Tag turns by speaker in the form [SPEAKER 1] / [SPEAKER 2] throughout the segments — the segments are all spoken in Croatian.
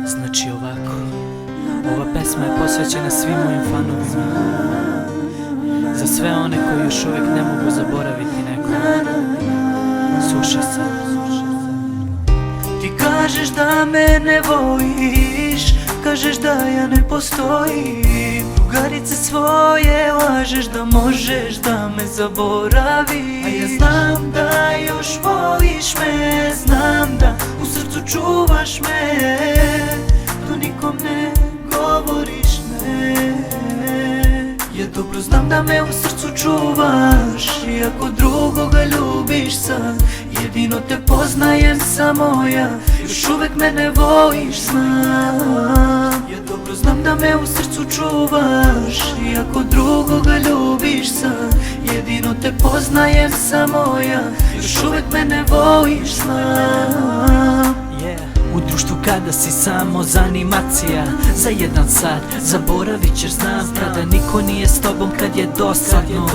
[SPEAKER 1] Znači ovako, ova pesma je posvećena svim mojim fanovima, za sve one koji još uvijek ne mogu zaboraviti nekoga. Slušaj sad.
[SPEAKER 2] Ti kažeš da me ne voliš, kažeš da ja ne postojim, drugarice svoje lažeš da možeš da me zaboraviš. A ja znam da još voliš me, znam da u srcu čuvaš me, to nikom ne govoriš ne. Ja dobro znam da me u srcu čuvaš, iako drugoga ljubiš sad, jedino te poznajem samo ja, još uvek me ne voliš znam. Ja dobro znam da me u srcu čuvaš, iako drugoga ljubiš sad, jedino te poznajem samo ja, još uvek me ne voliš znam.
[SPEAKER 1] U društvu kada si samo zanimacija, za jedan sat zaboravit ćeš znam, kada niko nije s tobom, kad je dosadno,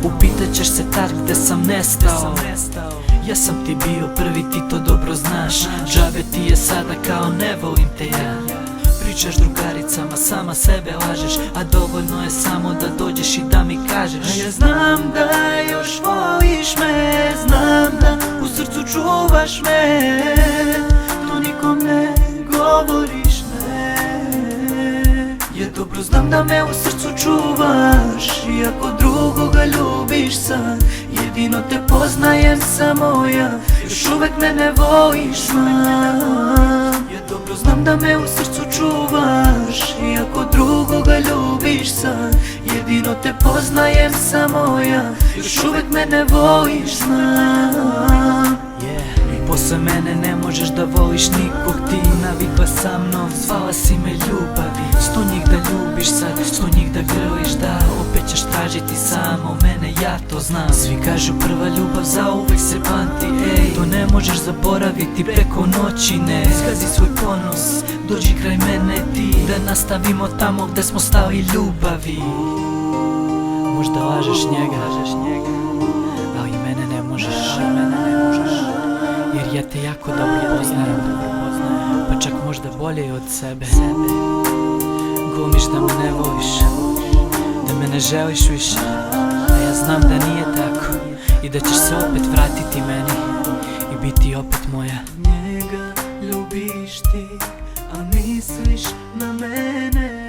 [SPEAKER 1] upitat ćeš se tad gde sam nestao. Ja sam ti bio prvi, ti to dobro znaš, džabe ti je sada kao ne volim te ja. Pričaš drugaricama, sama sebe lažeš, a dovoljno je samo da dođeš i da mi kažeš.
[SPEAKER 2] A ja znam da još voliš me, znam da u srcu čuvaš me, to nikom ne govoriš ne. Ja dobro znam da me u srcu čuvaš, iako drugoga ljubiš sad, jedino te poznajem samo ja, još uvek me ne voliš znam. Ja dobro znam da me u srcu čuvaš, iako drugoga ljubiš sad, jedino te poznajem samo ja, još uvek me ne voliš znam.
[SPEAKER 1] Posle mene ne možeš da voliš nikog, ti navikla sa mnom, zvala si me ljubavi. 100 njih da ljubiš sad, 100 njih da grliš, da opet ćeš tražiti samo mene, ja to znam. Svi kažu prva ljubav zauvek se pamti, ej, to ne možeš zaboraviti preko noći, ne. Zgazi svoj ponos, dođi kraj mene ti, da nastavimo tamo gde smo stali ljubavi. Možda lažeš njega, ali mene ne možeš. Jer ja te jako dobro poznajem, pa čak možda bolje i od sebe. Glumiš da me ne voliš, da me ne želiš više, a ja znam da nije tako i da ćeš se opet vratiti meni i biti opet moja.
[SPEAKER 2] Njega ljubiš ti, a misliš na mene.